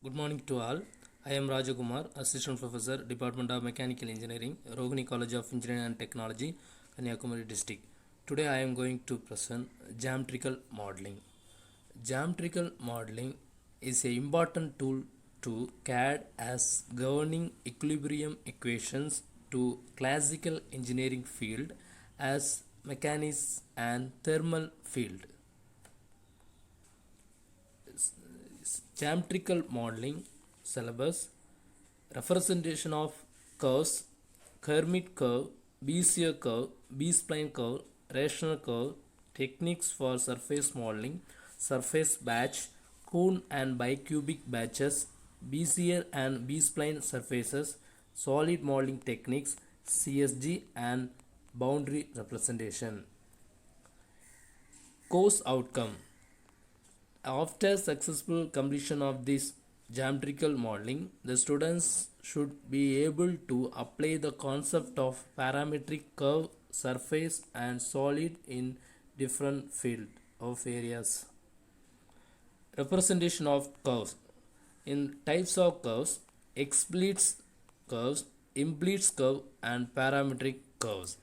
Good morning to all. I am Rajakumar, Assistant Professor, Department of Mechanical Engineering, Rohini College of Engineering and Technology, Kanyakumari District. Today I am going to present geometrical modeling. Geometrical modeling is an important tool to CAD as governing equilibrium equations to classical engineering field as mechanics and thermal field. Geometrical modeling syllabus, representation of curves, Kermit curve, Bezier curve, B-spline curve, rational curve, techniques for surface modeling, surface batch, cone and bicubic batches, Bezier and B-spline surfaces, solid modeling techniques, CSG and boundary representation. Course outcome. After successful completion of this geometrical modeling, the students should be able to apply the concept of parametric curve, surface and solid in different field of areas. Representation of curves. In types of curves, explicit curves, implicit curve and parametric curves.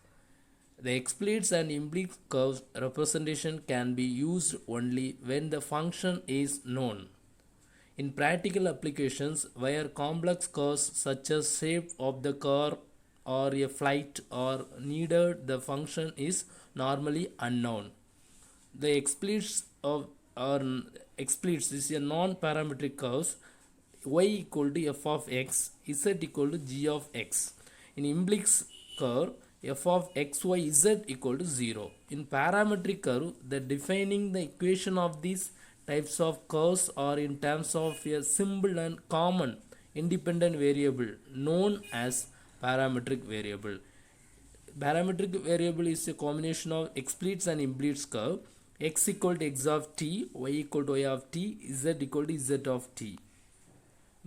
The explicit and implicit curves representation can be used only when the function is known. In practical applications where complex curves such as shape of the car or a flight are needed, the function is normally unknown. The explicit of or explicit is a non-parametric curves y equal to f of x, z equal to g of x. In implicit curve, f of x, y, z equal to 0. In parametric curve, the defining the equation of these types of curves are in terms of a simple and common independent variable known as parametric variable. Parametric variable is a combination of explicit and implicit curve. X equal to x of t, y equal to y of t, z equal to z of t.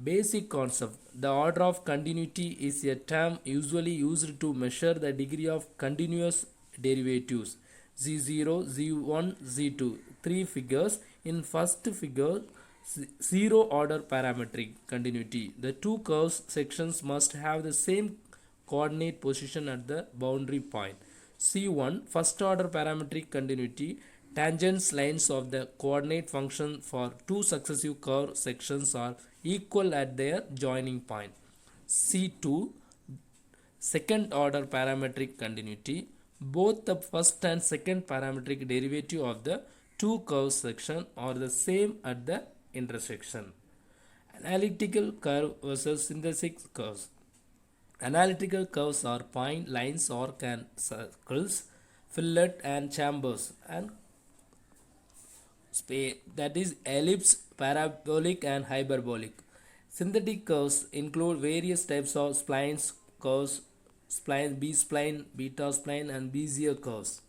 Basic concept. The order of continuity is a term usually used to measure the degree of continuous derivatives. Z0, Z1, Z2. Three figures. In first figure, zero order parametric continuity. The two curves sections must have the same coordinate position at the boundary point. C1, first order parametric continuity. Tangents lines of the coordinate function for two successive curve sections are equal at their joining point. C2, second order parametric continuity. Both the first and second parametric derivative of the two curve section are the same at the intersection. Analytical curve versus synthetic curves. Analytical curves are point, lines, arc and circles, fillet and chambers, and that is ellipse, parabolic and hyperbolic. Synthetic curves include various types of splines, curves, spline, B-spline, beta spline and Bezier curves.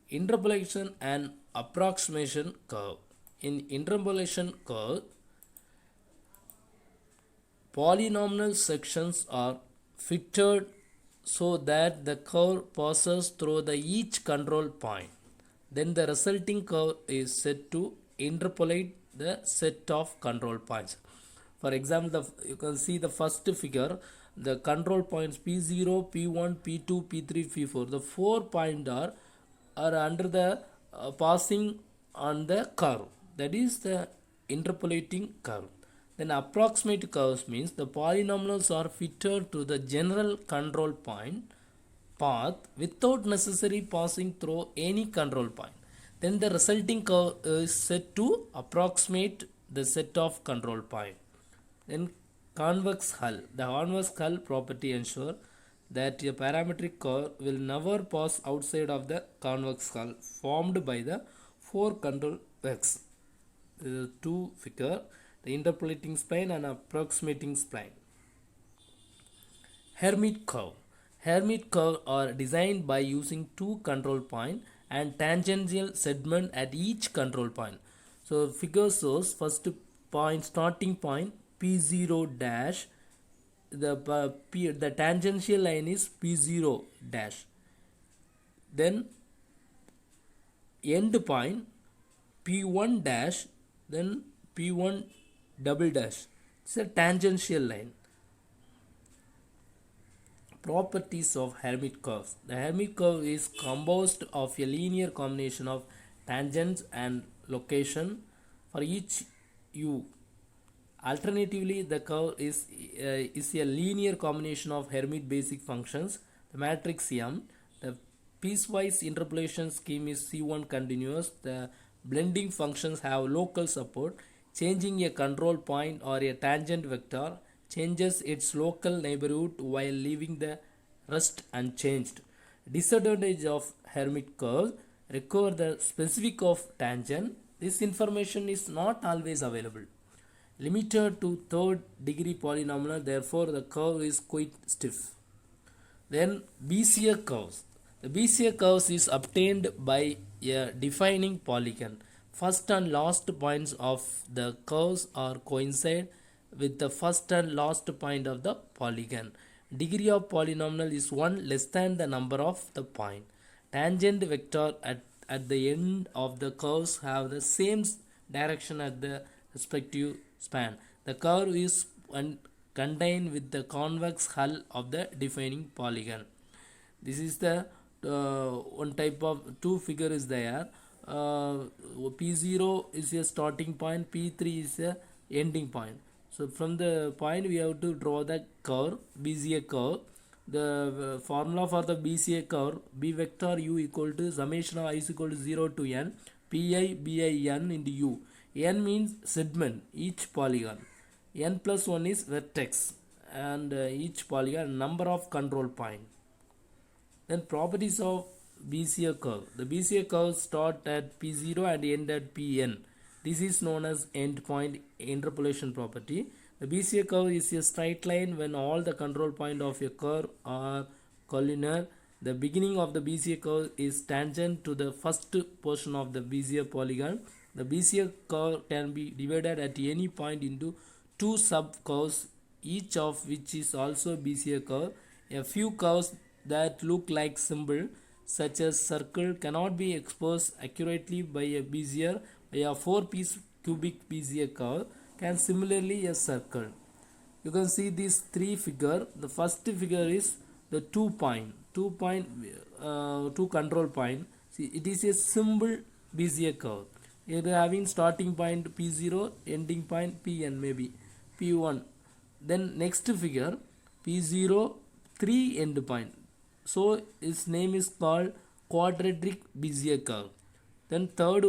Interpolation and approximation curve. In interpolation curve, polynomial sections are fitted so that the curve passes through the each control point. Then the resulting curve is said to interpolate the set of control points. For example, you can see the first figure, the control points P0, P1, P2, P3, P4. The 4 points are under the passing on the curve. That is the interpolating curve. Then approximate curves means the polynomials are fitted to the general control point path without necessarily passing through any control point. Then the resulting curve is set to approximate the set of control point. Then convex hull. The convex hull property ensures that a parametric curve will never pass outside of the convex hull formed by the four control vectors. The two figure, the interpolating spline and approximating spline. Hermite curve. Hermite curve are designed by using two control point and tangential segment at each control point. So figure shows first point, starting point P0 dash, the tangential line is P0 dash. Then end point P1 dash, then P1 double dash. It's a tangential line. Properties of Hermite curves. The Hermite curve is composed of a linear combination of tangents and location for each u. Alternatively, the curve is a linear combination of Hermite basic functions, the matrix M. The piecewise interpolation scheme is C1 continuous. The blending functions have local support. Changing a control point or a tangent vector changes its local neighborhood while leaving the rest unchanged. Disadvantage of Hermite curve: recover the specific of tangent. This information is not always available. Limited to third degree polynomial, therefore the curve is quite stiff. Then Bezier curves. The Bezier curves is obtained by a defining polygon. First and last points of the curves are coincide with the first and last point of the polygon. Degree of polynomial is 1 less than the number of the point. Tangent vector at the end of the curves have the same direction at the respective span. The curve is contained with the convex hull of the defining polygon. This is the one type of two figure is there. P0 is a starting point, P3 is a ending point. So from the point we have to draw the curve, Bezier curve. The formula for the Bezier curve, B vector u equal to summation of I is equal to 0 to n, pi bi n into u. N means segment, each polygon. N plus 1 is vertex, and each polygon number of control point. Then properties of Bezier curve. The Bezier curve start at P0 and end at Pn. This is known as endpoint interpolation property. The Bezier curve is a straight line when all the control point of a curve are collinear. The beginning of the Bezier curve is tangent to the first portion of the Bezier polygon. The Bezier curve can be divided at any point into two sub-curves, each of which is also Bezier curve. A few curves that look like symbol, such as circle, cannot be exposed accurately by a Bezier. By a 4-piece cubic Bezier curve can similarly a circle. You can see these three figure. The first figure is the two control point. See, it is a simple Bezier curve. It having starting point P0, ending point Pn, maybe P1. Then next figure P0, 3 end point. So its name is called quadratic Bezier curve. Then third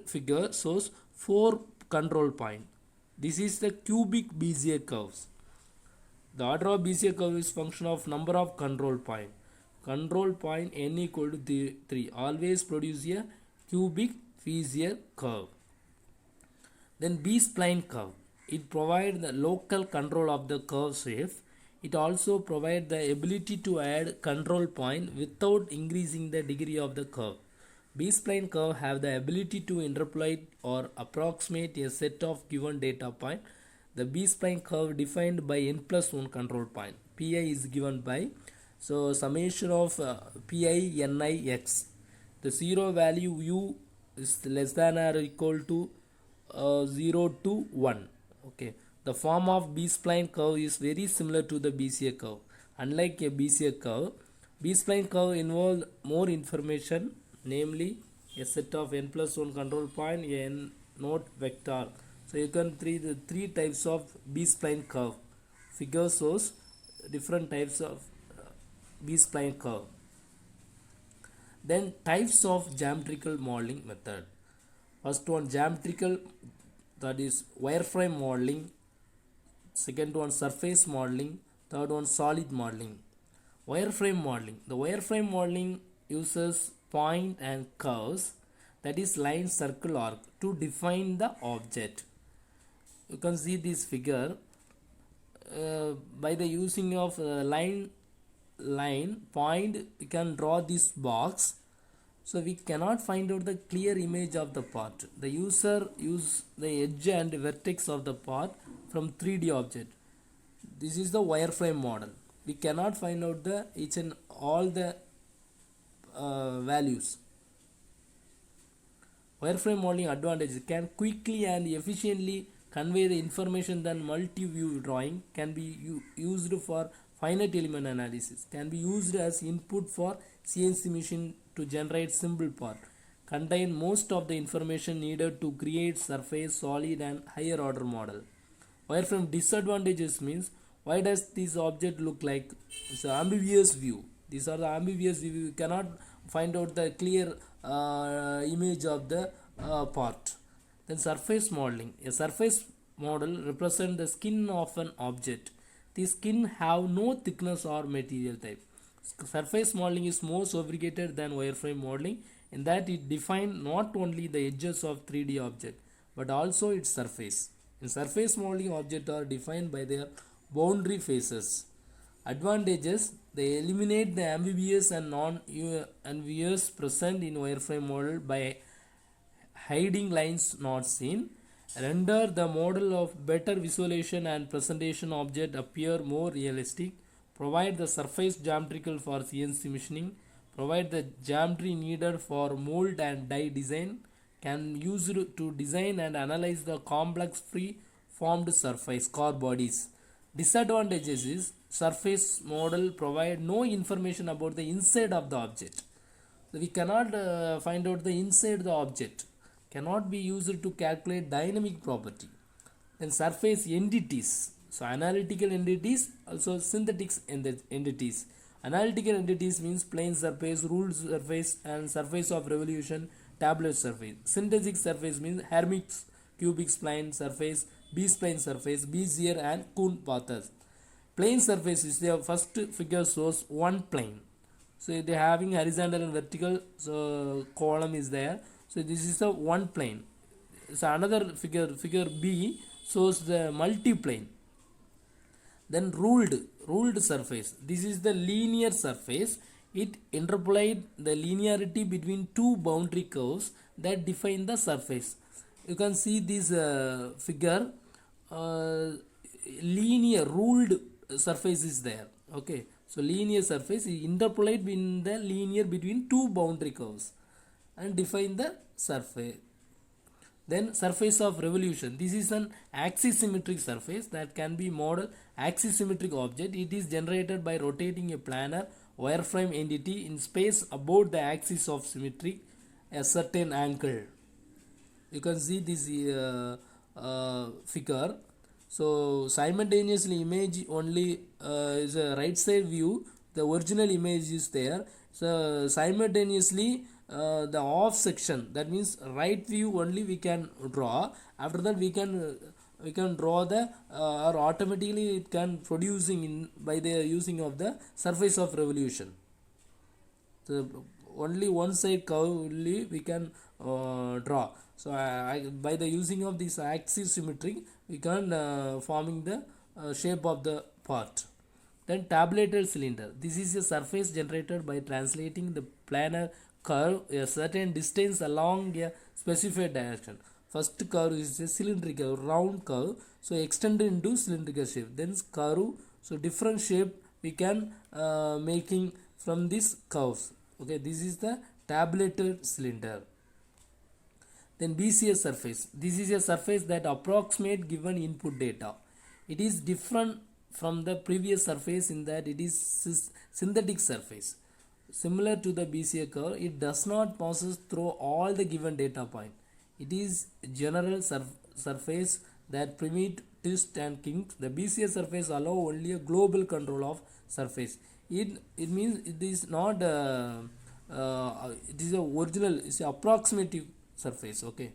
figure shows 4 control point. This is the cubic Bezier curves. The order of Bezier curve is function of number of control point. Control point n equal to 3 always produce a cubic Bezier curve. Then B-spline curve. It provides the local control of the curve shape. It also provides the ability to add control point without increasing the degree of the curve. B-spline curve have the ability to interpolate or approximate a set of given data point. The B-spline curve defined by n plus 1 control point. Pi is given by, so summation of Pi ni x. The zero value u is less than or equal to 0 to 1. Okay. The form of B-spline curve is very similar to the Bezier curve. Unlike a Bezier curve, B-spline curve involves more information, namely a set of n plus 1 control point, n node vector. So you can see the three types of B-spline curve. Figure shows different types of B-spline curve. Then types of geometrical modeling method. First one geometrical, that is wireframe modeling. Second one surface modeling. Third one solid modeling. Wireframe modeling. The wireframe modeling uses point and curves, that is line, circle, arc, to define the object. You can see this figure by the using of line, point, we can draw this box. So we cannot find out the clear image of the part. The user use the edge and vertex of the part from 3D object. This is the wireframe model. We cannot find out the each and all the values. Wireframe modeling advantage can quickly and efficiently convey the information than multi-view drawing, can be used for finite element analysis, can be used as input for CNC machine to generate simple part, contain most of the information needed to create surface, solid and higher order model. Wireframe disadvantages means, why does this object look like? It's an ambiguous view. These are the ambiguous view. You cannot find out the clear image of the part. Then surface modeling. A surface model represents the skin of an object. The skin have no thickness or material type. Surface modeling is more sophisticated than wireframe modeling in that it defines not only the edges of 3D object but also its surface. In surface modeling, objects are defined by their boundary faces. Advantages: they eliminate the ambiguous and non-ambiguous present in wireframe model by hiding lines not seen, render the model of better visualization and presentation object appear more realistic, provide the surface geometrical for CNC machining, provide the geometry needed for mold and die design, can use to design and analyze the complex free formed surface core bodies. Disadvantages is, surface model provide no information about the inside of the object. So we cannot find out the inside the object, cannot be used to calculate dynamic property. Then surface entities, so analytical entities, also synthetic entities. Analytical entities means plane surface, ruled surface and surface of revolution, tablet surface. Synthetic surface means Hermite cubic spline surface, B-spline surface, Bezier and Kuhn paths. Plane surface is the first figure shows one plane. So they having horizontal and vertical, so column is there. So this is the one plane. So another figure B shows the multi-plane. Then ruled surface. This is the linear surface. It interpolate the linearity between two boundary curves that define the surface. You can see this figure. Linear ruled surface is there. Okay, so linear surface is interpolate in the linear between two boundary curves and define the surface. Then surface of revolution. This is an axisymmetric surface that can be modeled axisymmetric object. It is generated by rotating a planar wireframe entity in space about the axis of symmetry a certain angle. You can see this figure. So simultaneously image only is a right side view, the original image is there. So simultaneously the off section, that means right view only we can draw. After that we can draw the or automatically it can producing in by the using of the surface of revolution. So only one side curve only we can draw. So by the using of this axis symmetry we can forming the shape of the part. Then tabulated cylinder. This is a surface generated by translating the planar curve a certain distance along a specified direction. First curve is a cylindrical round curve, so extended into cylindrical shape. Then curve, so different shape we can making from these curves. Okay, this is the tabulated cylinder. Then BCS surface. This is a surface that approximate given input data. It is different from the previous surface in that it is synthetic surface. Similar to the BCA curve, it does not passes through all the given data point. It is general surface that permit twist and kinks. The BCA surface allow only a global control of surface. It means it is not it is a original, it's a approximative surface. Okay,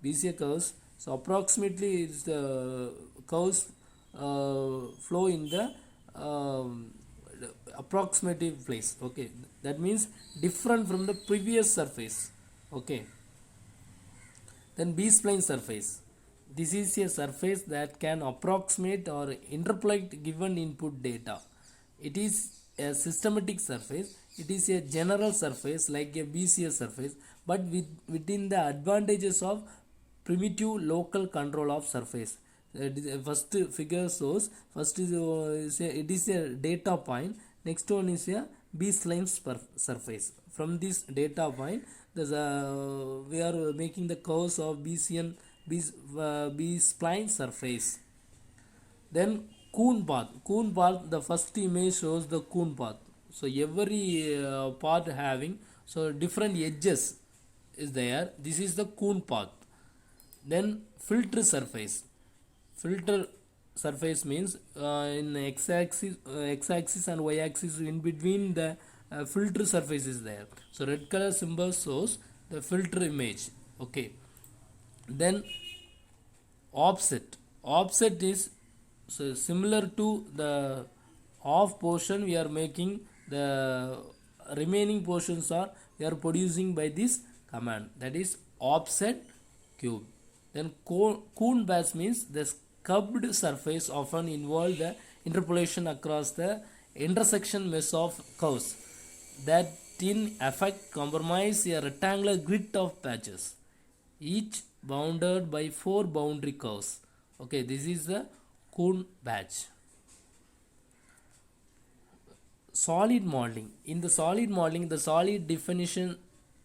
BCA curves, so approximately it's the curves flow in the approximative place. Okay, that means different from the previous surface. Okay, then B-spline surface. This is a surface that can approximate or interpolate given input data. It is a systematic surface. It is a general surface like a BCA surface, but within the advantages of primitive local control of surface. First figure shows, first is it is a data point, next one is a B-spline surface. From this data point we are making the curves of BCN B-spline surface. Then Coon path. Coon path, the first image shows the Coon path. So every path having so different edges is there. This is the Coon path. Then filter surface. Filter surface means in x-axis and y-axis in between the filter surface is there. So red color symbol shows the filter image. Okay. Then offset. Offset is so similar to the off portion we are making, the remaining portions are we are producing by this command, that is offset cube. Then Coon patch means the scubbed surface often involve the interpolation across the intersection mesh of curves that in effect comprise a rectangular grid of patches, each bounded by 4 boundary curves. Okay, this is the Coon patch. Solid modeling. In the solid modeling, the solid definition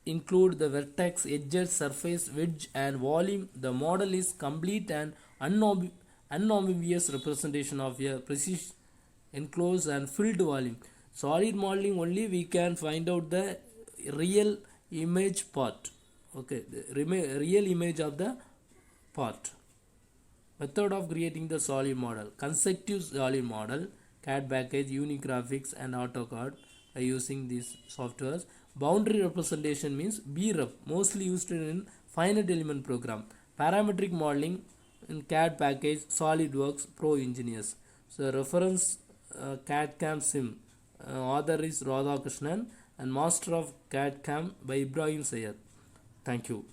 include the vertex, edges, surface, wedge and volume. The model is complete and unambiguous representation of a precise enclosed and filled volume. Solid modeling only we can find out the real image part. Okay, the real image of the part. Method of creating the solid model. Consecutive solid model, CAD package, Unigraphics and AutoCAD by using these softwares. Boundary representation means BREF, mostly used in finite element program. Parametric modeling in CAD package, SolidWorks, Pro Engineers. So reference CAD CAM Sim. Author is Radhakrishnan and Master of CAD CAM by Ibrahim Sayed. Thank you.